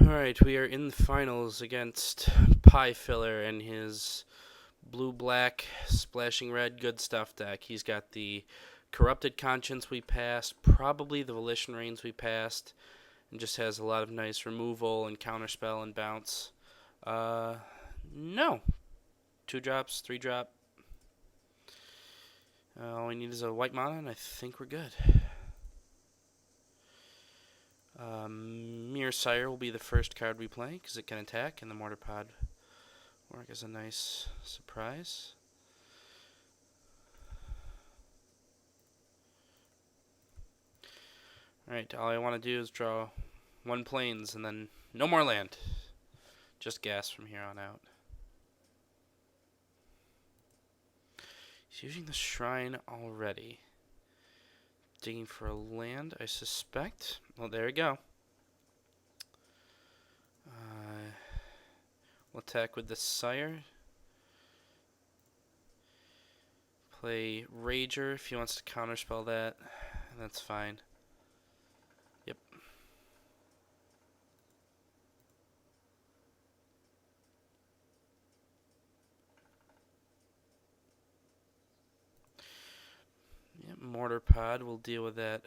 Alright, we are in the finals against Pie Filler and his blue-black, splashing red good stuff deck. He's got the Corrupted Conscience we passed, probably the Volition Reigns we passed, and just has a lot of nice removal and counterspell and bounce. No. 2 drops, 3 drop. All we need is a white mana, and I think we're good. Mirror Sire will be the first card we play because it can attack, and the Mortar Pod will work as a nice surprise. Alright, all I want to do is draw 1 plains and then no more land. Just gas from here on out. He's using the Shrine already. Digging for a land, I suspect. Well, there we go. We'll attack with the Sire. Play Rager if he wants to counterspell that. That's fine. Yep. Yep, Mortar Pod will deal with that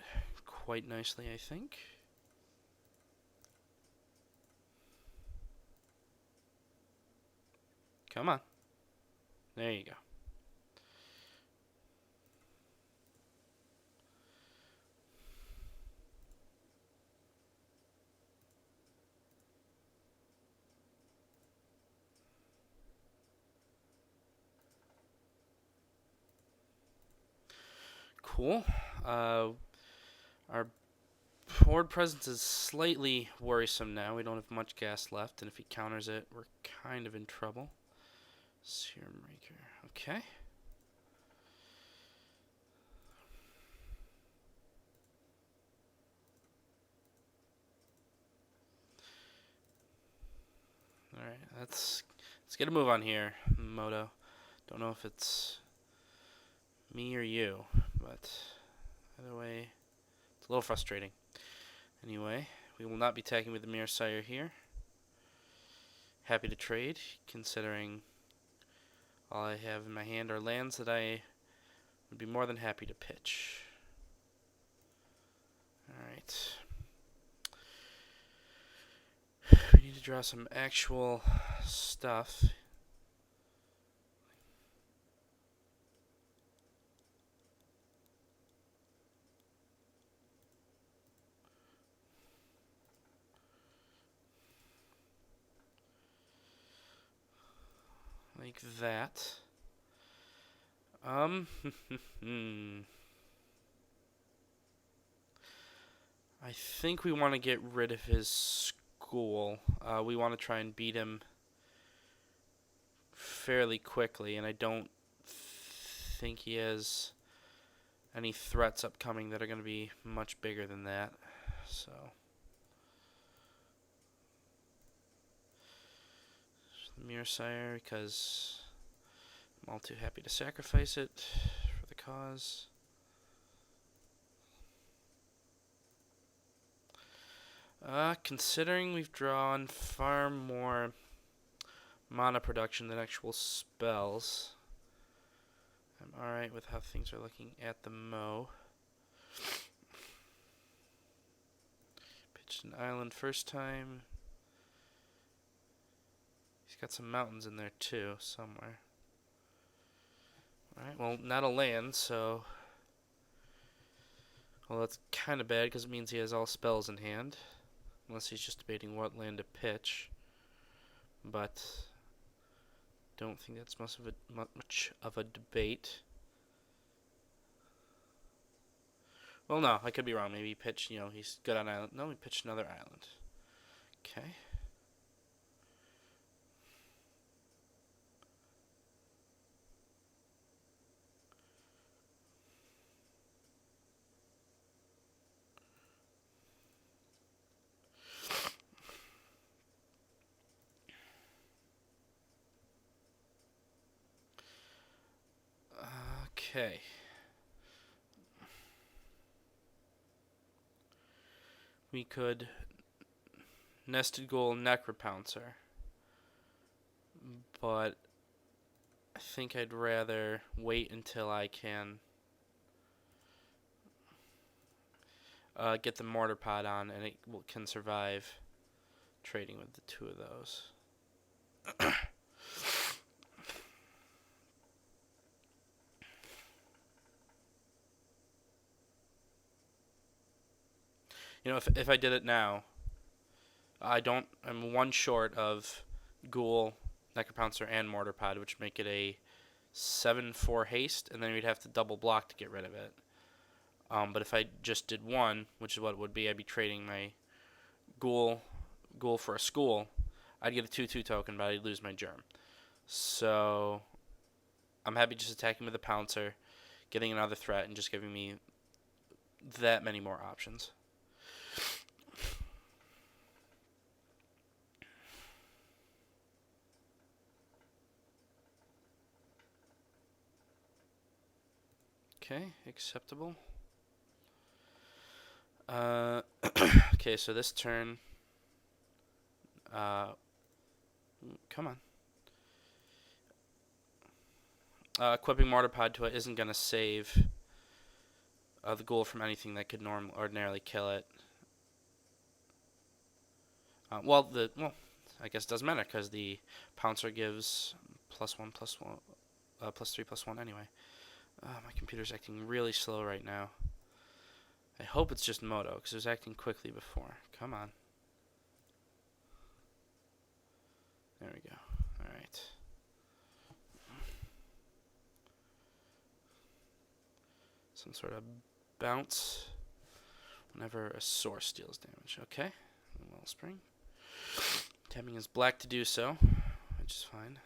quite nicely, I think. Come on. There you go. Cool. Our board presence is slightly worrisome now. We don't have much gas left, and if he counters it, we're kind of in trouble. Serum Raker. Okay. Alright, let's get a move on here, Moto. Don't know if it's me or you, but either way, it's a little frustrating. Anyway, we will not be attacking with the Mirror Sire here. Happy to trade, considering all I have in my hand are lands that I would be more than happy to pitch. Alright. We need to draw some actual stuff. Like that. I think we want to get rid of his school. We want to try and beat him fairly quickly, and I don't think he has any threats upcoming that are going to be much bigger than that. So Mirror Sire, because I'm all too happy to sacrifice it for the cause. Considering we've drawn far more mana production than actual spells, I'm alright with how things are looking at the mo. Pitched an island first time. He's got some mountains in there too, somewhere. Alright, well, not a land, so... Well, that's kind of bad, because it means he has all spells in hand. Unless he's just debating what land to pitch. But... don't think that's much of a debate. Well, no, I could be wrong. Maybe he pitched, he's good on island. No, he pitched another island. Okay. Okay. We could Nested Ghoul, Necropouncer. But I think I'd rather wait until I can get the Mortar Pod on, and it can survive trading with the two of those. You know, if I did it now, I'm one short of Ghoul, Necropouncer, and Mortar Pod, which make it a 7/4 haste, and then we'd have to double block to get rid of it. But if I just did one, which is what it would be, I'd be trading my Ghoul for a School. I'd get a 2/2 token, but I'd lose my Germ. So I'm happy just attacking with a Pouncer, getting another threat, and just giving me that many more options. Okay, acceptable. Okay, so this turn, come on. Equipping Mortar Pod to it isn't going to save the Ghoul from anything that could ordinarily kill it. Well, I guess it doesn't matter because the Pouncer gives +3/+1 anyway. My computer's acting really slow right now. I hope it's just Moto because it was acting quickly before. Come on. There we go. All right. Some sort of bounce whenever a source deals damage. Okay. Wellspring. Tapping is black to do so, which is fine.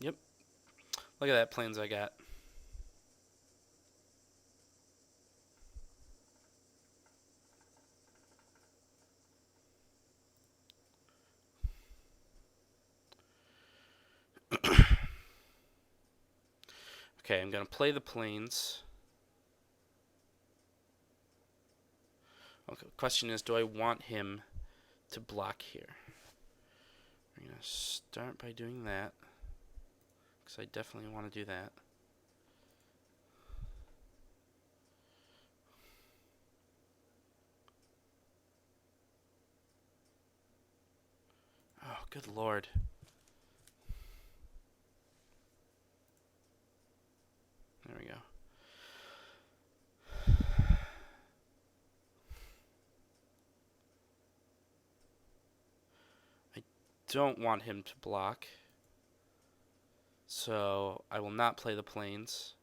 Yep. Look at that planes I got. Okay, I'm going to play the planes. Okay, the question is, do I want him to block here? We're going to start by doing that, because I definitely want to do that. Oh, good lord. There we go. I don't want him to block, so I will not play the planes.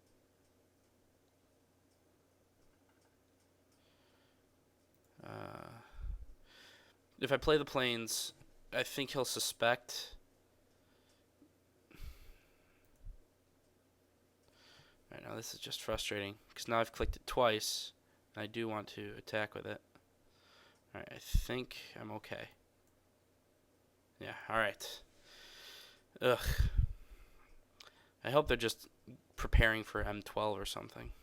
If I play the planes, I think he'll suspect. Right now, this is just frustrating because now I've clicked it twice, and I do want to attack with it. All right, I think I'm okay. Yeah. All right. Ugh. I hope they're just preparing for M12 or something.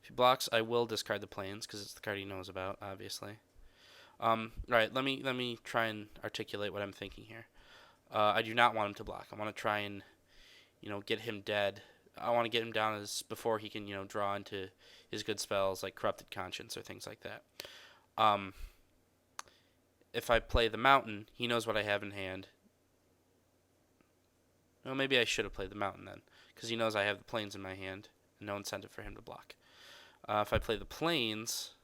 If he blocks, I will discard the planes because it's the card he knows about, obviously. Right. Let me try and articulate what I'm thinking here. I do not want him to block. I want to try and, get him dead. I want to get him down as before he can, draw into his good spells like Corrupted Conscience or things like that. If I play the Mountain, he knows what I have in hand. Well, maybe I should have played the Mountain then, because he knows I have the planes in my hand, and no incentive for him to block. If I play the planes,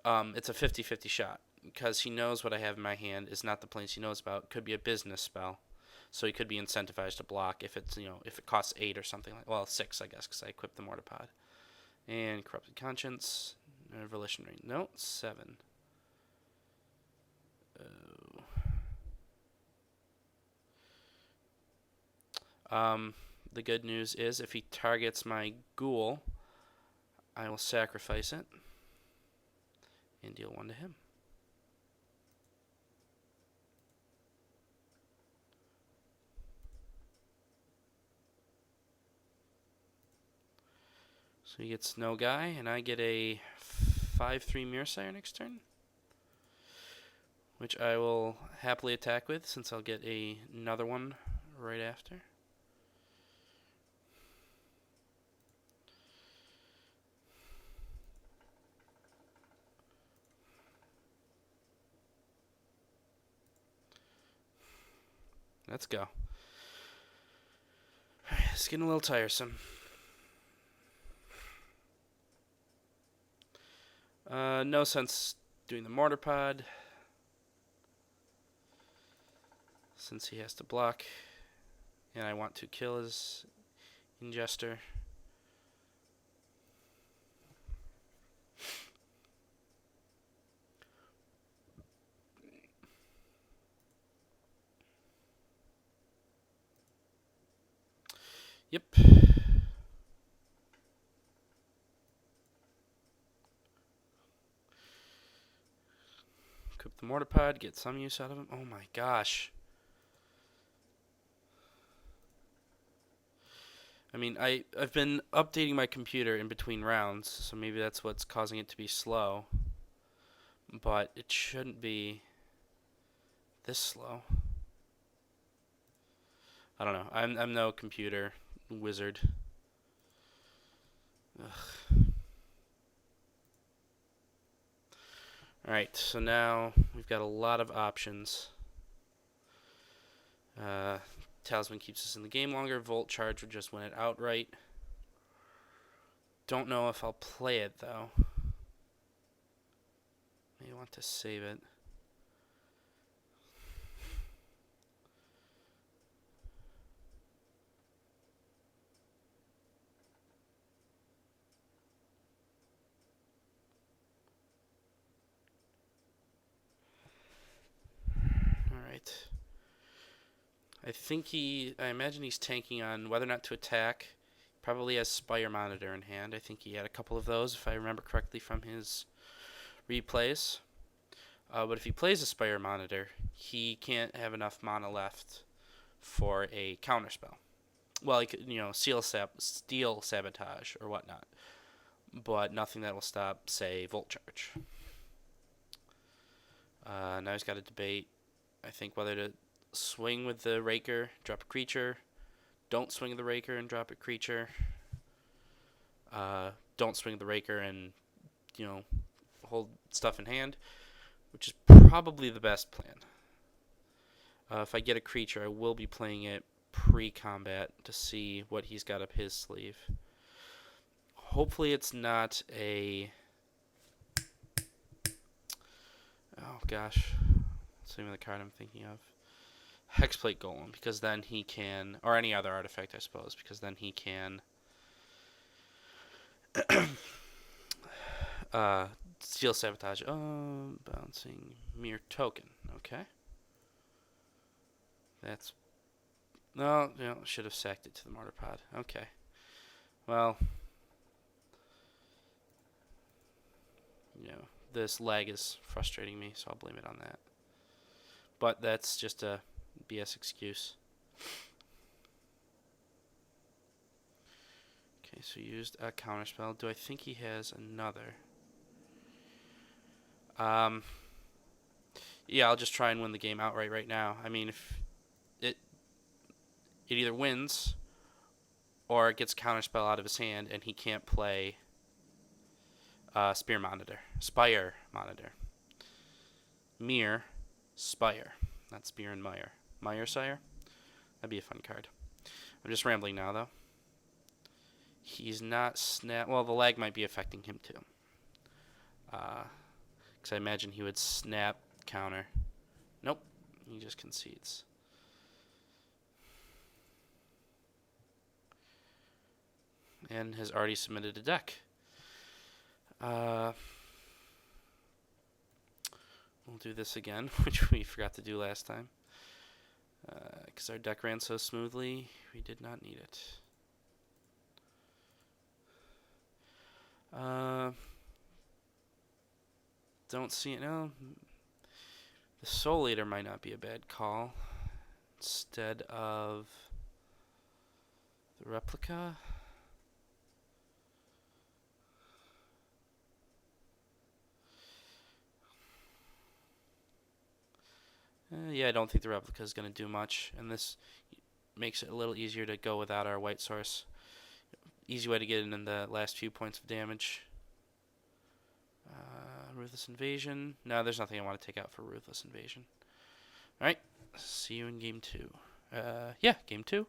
it's a 50-50 shot, because he knows what I have in my hand is not the planes he knows about. It could be a business spell, so he could be incentivized to block if it's if it costs 8 or something like 6, I guess, because I equipped the Mortar Pod. And Corrupted Conscience, Volition Ring. No, 7. The good news is if he targets my Ghoul, I will sacrifice it and deal 1 to him. So he gets no guy, and I get a 5/3 Mirror next turn, which I will happily attack with since I'll get another one right after. Let's go. It's getting a little tiresome. No sense doing the mortar pod, since he has to block, and I want to kill his ingester. Yep. Equip the mortar pod, get some use out of him. Oh my gosh. I mean, I've been updating my computer in between rounds, so maybe that's what's causing it to be slow. But it shouldn't be this slow. I don't know. I'm no computer wizard. Ugh. Alright, so now we've got a lot of options. Talisman keeps us in the game longer. Volt Charge would just win it outright. Don't know if I'll play it, though. May want to save it. Alright. I imagine he's tanking on whether or not to attack. Probably has Spire Monitor in hand. I think he had a couple of those, if I remember correctly from his replays. But if he plays a Spire Monitor, he can't have enough mana left for a counterspell. Well, he could, Steel Sabotage or whatnot, but nothing that will stop, say, Volt Charge. Now he's got to debate, I think, whether to swing with the Raker, drop a creature, don't swing the Raker and drop a creature, don't swing the Raker and, hold stuff in hand, which is probably the best plan. If I get a creature, I will be playing it pre-combat to see what he's got up his sleeve. Hopefully it's not a... Oh gosh. What's the name of the card I'm thinking of? Hexplate Golem, because then he can... Or any other artifact, I suppose, because then he can... Steel Sabotage. Oh, bouncing Mere Token. Okay. That's... No, should have sacked it to the mortar pod. Okay. Well... this lag is frustrating me, so I'll blame it on that. But that's just a BS excuse. Okay, so used a counterspell. Do I think he has another? Yeah, I'll just try and win the game outright right now. I mean, if it either wins or it gets counterspell out of his hand and he can't play Spire Monitor. Mere, Spire. Not Spear and Mire. Mire Sire? That'd be a fun card. I'm just rambling now, though. He's not snap... Well, the lag might be affecting him, too. Because I imagine he would snap counter. Nope. He just concedes. And has already submitted a deck. We'll do this again, which we forgot to do last time. Because our deck ran so smoothly, we did not need it. Don't see it now. The Soul Eater might not be a bad call. Instead of the Replica. Yeah, I don't think the replica is going to do much, and this makes it a little easier to go without our white source. Easy way to get in the last few points of damage. Ruthless Invasion. No, there's nothing I want to take out for Ruthless Invasion. Alright, see you in game 2. Yeah, game 2.